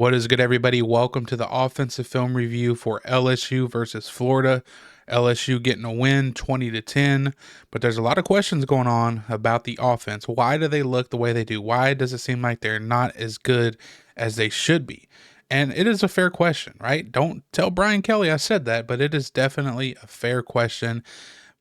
What is good, everybody? Welcome to the offensive film review for LSU versus Florida. LSU getting a win 20-10, but there's a lot of questions going on about the offense. Why do they look the way they do? Why does it seem like they're not as good as they should be? And it is a fair question, right? Don't tell Brian Kelly I said that, but it is definitely a fair question.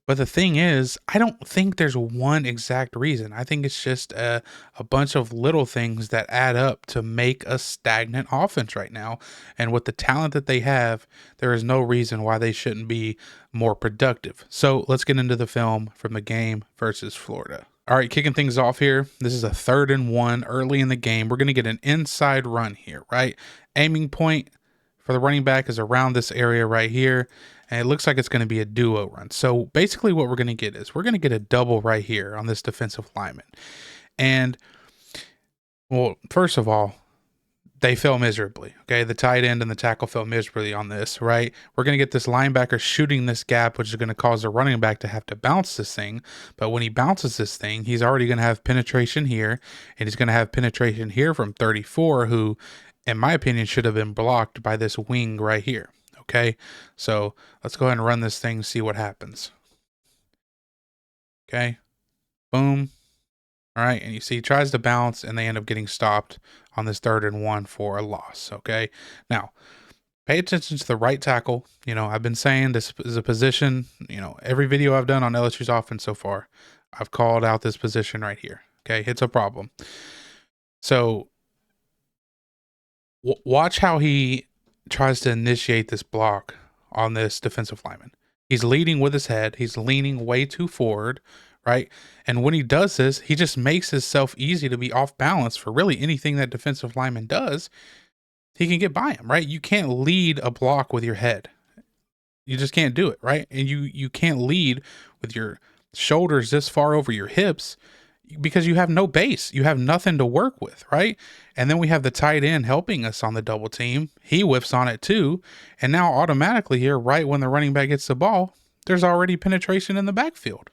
But the thing is, I don't think there's one exact reason. I think it's just a bunch of little things that add up to make a stagnant offense right now. And with the talent that they have, there is no reason why they shouldn't be more productive. So let's get into the film from the game versus Florida. All right, kicking things off here. This is a 3rd and 1 early in the game. We're going to get an inside run here, right? Aiming point for the running back is around this area right here. And it looks like it's going to be a duo run. So basically what we're going to get is we're going to get a double right here on this defensive lineman. And, well, first of all, they fell miserably. Okay, the tight end and the tackle fell miserably on this, right? We're going to get this linebacker shooting this gap, which is going to cause the running back to have to bounce this thing. But when he bounces this thing, he's already going to have penetration here, and he's going to have penetration here from 34, who, in my opinion, should have been blocked by this wing right here. Okay, so let's go ahead and run this thing, see what happens. Okay, boom. All right, and you see he tries to bounce, and they end up getting stopped on this 3rd and 1 for a loss. Okay, now pay attention to the right tackle. You know, I've been saying this is a position, every video I've done on LSU's offense so far, I've called out this position right here. Okay, it's a problem. So watch how he tries to initiate this block on this defensive lineman. He's leading with his head. He's leaning way too forward, right? And when he does this, he just makes himself easy to be off balance for really anything that defensive lineman does. He can get by him, right? You can't lead a block with your head. You just can't do it, right? And you can't lead with your shoulders this far over your hips because you have no base. You have nothing to work with, right? And then we have the tight end helping us on the double team. He whiffs on it too. And now automatically here, right when the running back gets the ball, there's already penetration in the backfield,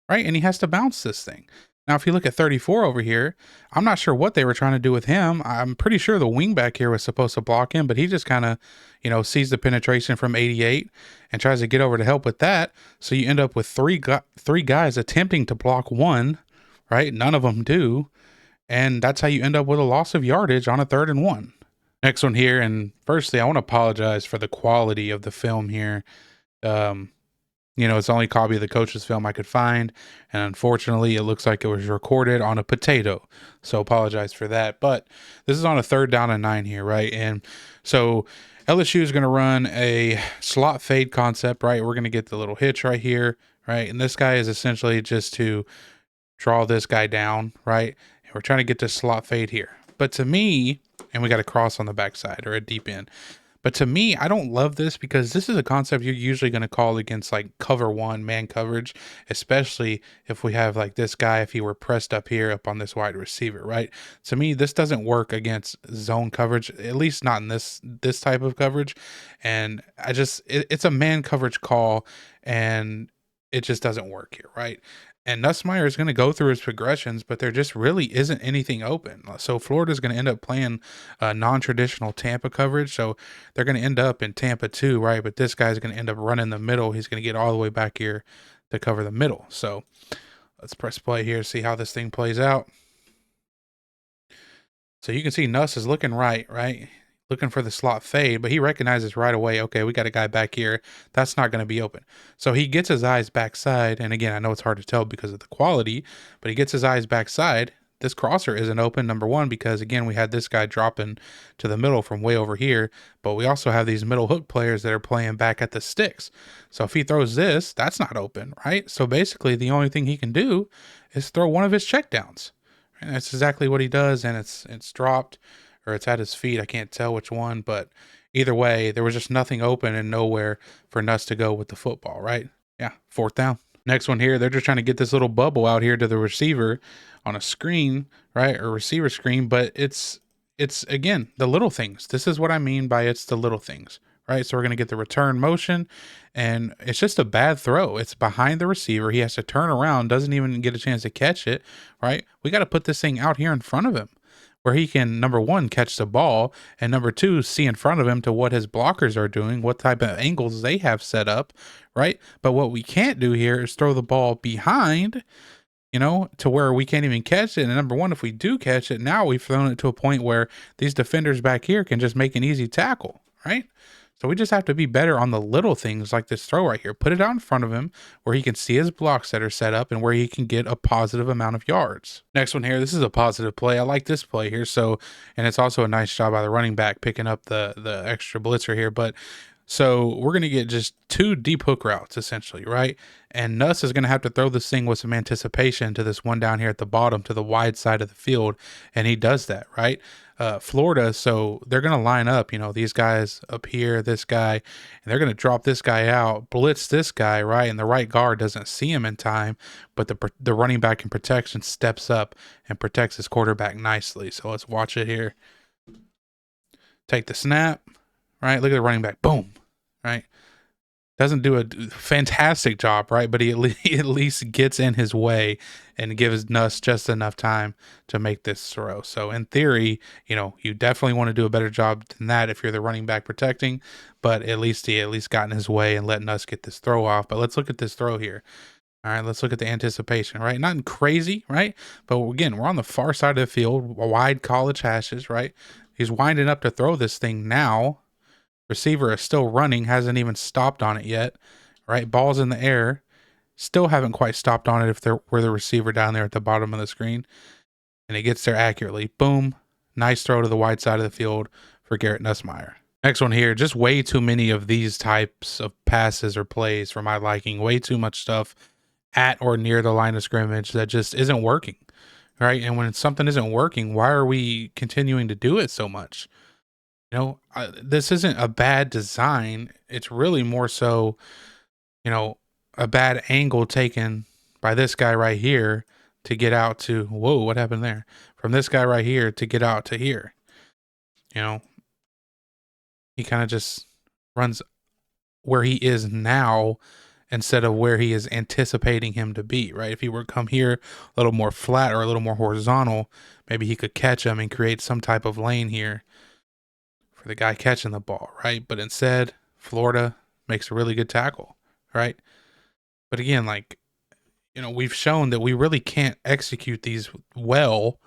right? And he has to bounce this thing. Now, if you look at 34 over here, I'm not sure what they were trying to do with him. I'm pretty sure the wingback here was supposed to block him, but he just kind of, sees the penetration from 88 and tries to get over to help with that. So you end up with three guys attempting to block one, right? None of them do. And that's how you end up with a loss of yardage on a 3rd and 1. Next one here. And firstly, I want to apologize for the quality of the film here. It's the only copy of the coach's film I could find. And unfortunately, it looks like it was recorded on a potato. So apologize for that. But this is on a 3rd down and 9 here, right? And so LSU is going to run a slot fade concept, right? We're going to get the little hitch right here, right? And this guy is essentially just to draw this guy down, right? And we're trying to get this slot fade here. But to me, and we got a cross on the backside or a deep end. But to me, I don't love this because this is a concept you're usually going to call against like cover 1 man coverage, especially if we have like this guy, if he were pressed up here up on this wide receiver, right? To me, this doesn't work against zone coverage, at least not in this type of coverage. And it's a man coverage call and it just doesn't work here, right? And Nussmeier is going to go through his progressions, but there just really isn't anything open. So Florida's going to end up playing non-traditional Tampa coverage. So they're going to end up in Tampa too, right? But this guy's going to end up running the middle. He's going to get all the way back here to cover the middle. So let's press play here, see how this thing plays out. So you can see Nuss is looking right? Looking for the slot fade, but he recognizes right away, okay, we got a guy back here. That's not going to be open. So he gets his eyes backside. And again, I know it's hard to tell because of the quality, but he gets his eyes backside. This crosser isn't open, number one, because again, we had this guy dropping to the middle from way over here, but we also have these middle hook players that are playing back at the sticks. So if he throws this, that's not open, right? So basically the only thing he can do is throw one of his checkdowns. And that's exactly what he does. And it's dropped, or it's at his feet. I can't tell which one, but either way, there was just nothing open and nowhere for Nuss to go with the football, right? Yeah, 4th down. Next one here, they're just trying to get this little bubble out here to the receiver on a screen, right? Or receiver screen, but it's again, the little things. This is what I mean by it's the little things, right? So we're going to get the return motion, and it's just a bad throw. It's behind the receiver. He has to turn around, doesn't even get a chance to catch it, right? We got to put this thing out here in front of him. where he can, number one, catch the ball, and number two, see in front of him to what his blockers are doing, what type of angles they have set up, right? But what we can't do here is throw the ball behind, to where we can't even catch it. And number one, if we do catch it, now we've thrown it to a point where these defenders back here can just make an easy tackle, right? So we just have to be better on the little things like this throw right here. Put it out in front of him where he can see his blocks that are set up and where he can get a positive amount of yards. Next one here, this is a positive play. I like this play here. So, and it's also a nice job by the running back picking up the extra blitzer here. But so we're going to get just 2 deep hook routes essentially, right? And Nuss is going to have to throw this thing with some anticipation to this one down here at the bottom to the wide side of the field. And he does that, right? Florida, so they're going to line up, these guys up here, this guy, and they're going to drop this guy out, blitz this guy, right? And the right guard doesn't see him in time, but the running back in protection steps up and protects his quarterback nicely. So let's watch it here. Take the snap, right? Look at the running back, boom, right? Doesn't do a fantastic job, right? But he at least gets in his way and gives Nuss just enough time to make this throw. So in theory, you definitely want to do a better job than that if you're the running back protecting, but at least he got in his way and let Nuss get this throw off. But let's look at this throw here. All right, let's look at the anticipation, right? Not crazy, right? But again, we're on the far side of the field, wide college hashes, right? He's winding up to throw this thing now. Receiver is still running, hasn't even stopped on it yet, right? Ball's in the air, still haven't quite stopped on it if we're the receiver down there at the bottom of the screen. And it gets there accurately. Boom. Nice throw to the wide side of the field for Garrett Nussmeier. Next one here, just way too many of these types of passes or plays for my liking. Way too much stuff at or near the line of scrimmage that just isn't working, right? And when something isn't working, why are we continuing to do it so much? This isn't a bad design. It's really more so, a bad angle taken by this guy right here to get out to, whoa, what happened there? From this guy right here to get out to here. He kind of just runs where he is now instead of where he is anticipating him to be, right? If he were to come here a little more flat or a little more horizontal, maybe he could catch him and create some type of lane here for the guy catching the ball, right? But instead, Florida makes a really good tackle, right? But again, we've shown that we really can't execute these well,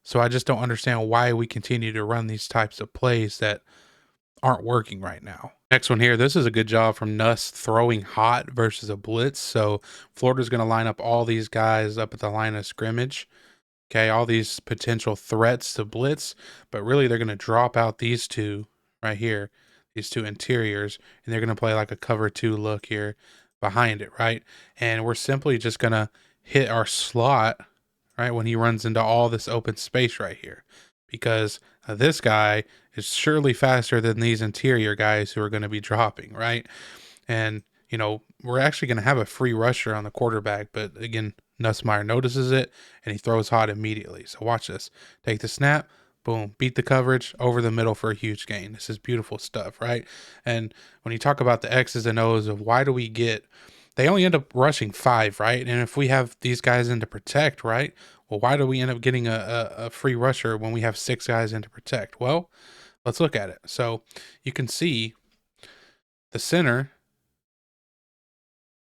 so I just don't understand why we continue to run these types of plays that aren't working right now. Next one here, this is a good job from Nuss throwing hot versus a blitz. So Florida's going to line up all these guys up at the line of scrimmage. Okay, all these potential threats to blitz, but really they're going to drop out these two right here, these two interiors, and they're going to play like a cover 2 look here behind it, right? And we're simply just going to hit our slot, right, when he runs into all this open space right here, because this guy is surely faster than these interior guys who are going to be dropping, right? And, we're actually going to have a free rusher on the quarterback, but again, Nussmeier notices it and he throws hot immediately. So watch this. Take the snap, boom, beat the coverage over the middle for a huge gain. This is beautiful stuff, right? And when you talk about the X's and O's of why do we get, they only end up rushing 5, right? And if we have these guys in to protect, right? Well, why do we end up getting a free rusher when we have 6 guys in to protect? Well, let's look at it. So you can see the center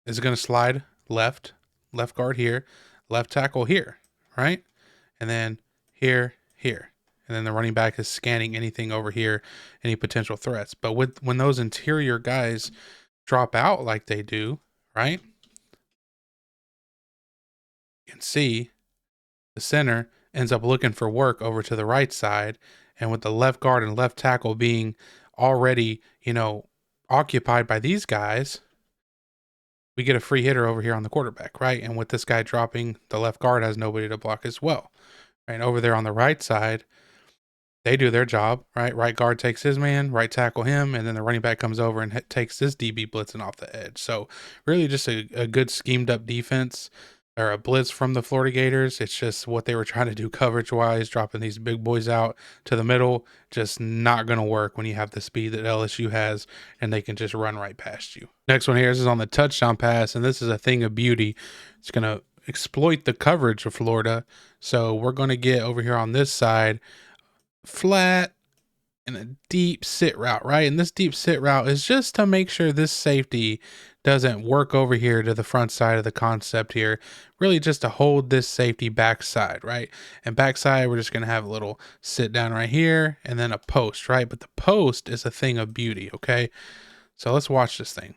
is going to slide left guard here, left tackle here, right? And then here. And then the running back is scanning anything over here, any potential threats. But when those interior guys drop out like they do, right? You can see the center ends up looking for work over to the right side. And with the left guard and left tackle being already, occupied by these guys, we get a free hitter over here on the quarterback, right? And with this guy dropping, the left guard has nobody to block as well. And over there on the right side, they do their job, right? Right guard takes his man, right tackle him, and then the running back comes over and takes this DB blitzing off the edge. So really just a good schemed up defense or a blitz from the Florida Gators. It's just what they were trying to do coverage-wise, dropping these big boys out to the middle, just not going to work when you have the speed that LSU has, and they can just run right past you. Next one here, this is on the touchdown pass, and this is a thing of beauty. It's going to exploit the coverage of Florida. So we're going to get over here on this side flat and a deep sit route, right? And this deep sit route is just to make sure this safety doesn't work over here to the front side of the concept here. Really just to hold this safety backside, right? And backside, we're just going to have a little sit down right here and then a post, right? But the post is a thing of beauty, okay? So let's watch this thing.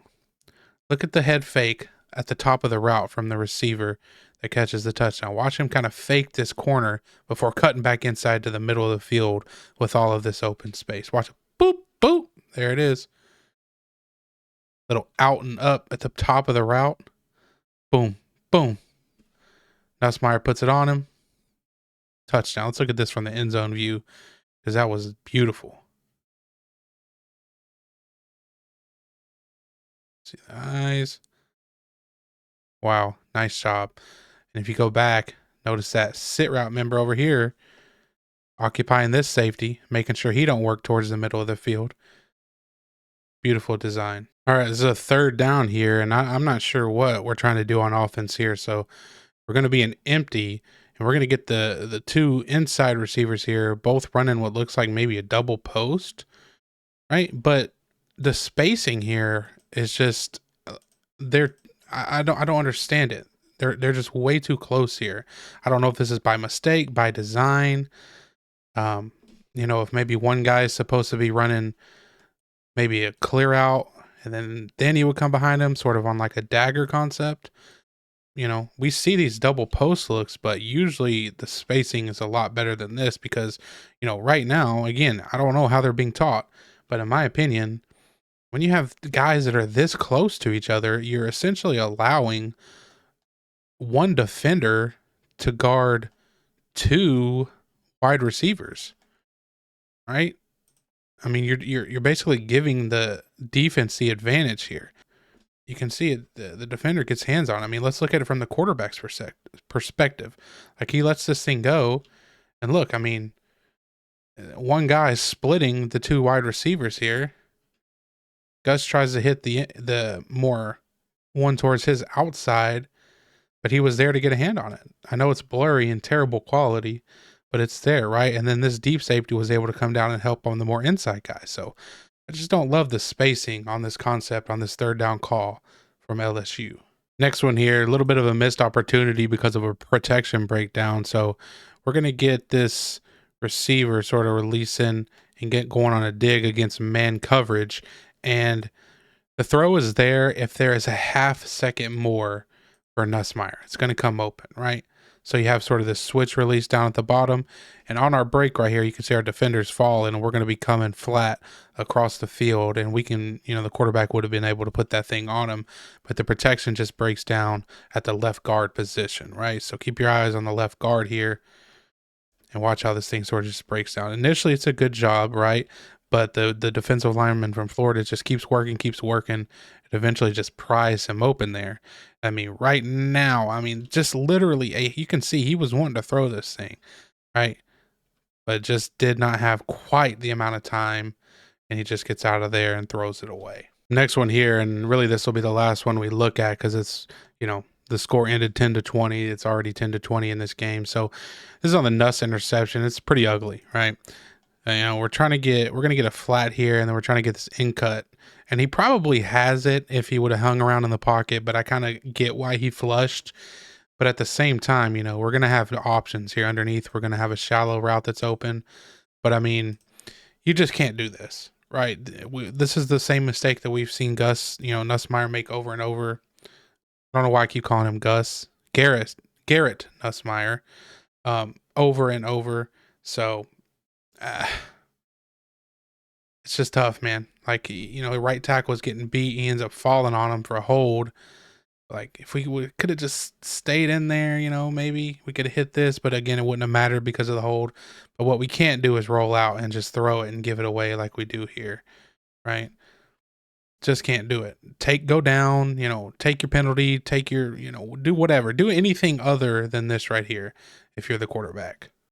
Look at the head fake at the top of the route from the receiver that catches the touchdown. Watch him kind of fake this corner before cutting back inside to the middle of the field with all of this open space. Watch it. Boop, boop. There it is. Little out and up at the top of the route. Boom, boom. Nussmeier puts it on him. Touchdown. Let's look at this from the end zone view because that was beautiful. See the eyes. Wow, nice job. And if you go back, notice that sit route member over here occupying this safety, making sure he don't work towards the middle of the field. Beautiful design. All right, this is a third down here, and I'm not sure what we're trying to do on offense here. So we're going to be an empty, and we're going to get the two inside receivers here, both running what looks like maybe a double post, right? But the spacing here is just I don't understand it. They're just way too close here. I don't know if this is by mistake, by design. If maybe one guy is supposed to be running maybe a clear out and then he would come behind him sort of on like a dagger concept. We see these double post looks, but usually the spacing is a lot better than this because, right now, again, I don't know how they're being taught, but in my opinion, when you have guys that are this close to each other, you're essentially allowing one defender to guard two wide receivers, right? I mean, you're basically giving the defense the advantage here. You can see it. The defender gets hands on. I mean, let's look at it from the quarterback's perspective. Like he lets this thing go, and look, I mean, one guy is splitting the two wide receivers here. Gus tries to hit the more one towards his outside, but he was there to get a hand on it. I know it's blurry and terrible quality, but it's there, right? And then this deep safety was able to come down and help on the more inside guy. So I just don't love the spacing on this concept on this third down call from LSU. Next one here, a little bit of a missed opportunity because of a protection breakdown. So we're going to get this receiver sort of releasing and get going on a dig against man coverage. And the throw is there if there is a half second more for Nussmeier. It's going to come open, right? So you have sort of this switch release down at the bottom. And on our break right here, you can see our defenders fall and we're going to be coming flat across the field. And we can, the quarterback would have been able to put that thing on him. But the protection just breaks down at the left guard position, right? So keep your eyes on the left guard here and watch how this thing sort of just breaks down. Initially, it's a good job, right? But the defensive lineman from Florida just keeps working, and eventually just pries him open there. I mean, right now, just literally, you can see he was wanting to throw this thing, right? But just did not have quite the amount of time, and he just gets out of there and throws it away. Next one here, and really this will be the last one we look at because it's, the score ended 10-20. It's already 10-20 in this game. So this is on the Nuss interception. It's pretty ugly, right? We're going to get a flat here, and then we're trying to get this in cut. And he probably has it if he would have hung around in the pocket, but I kind of get why he flushed. But at the same time, we're going to have options here underneath. We're going to have a shallow route that's open. But you just can't do this, right? This is the same mistake that we've seen Gus, Nussmeier make over and over. I don't know why I keep calling him Gus. Garrett Nussmeier, over and over. So it's just tough, man. Like, the right tackle was getting beat. He ends up falling on him for a hold. Like, if we could have just stayed in there, maybe we could have hit this. But again, it wouldn't have mattered because of the hold. But what we can't do is roll out and just throw it and give it away like we do here, right? Just can't do it. Go down, take your penalty, take your, do whatever. Do anything other than this right here if you're the quarterback.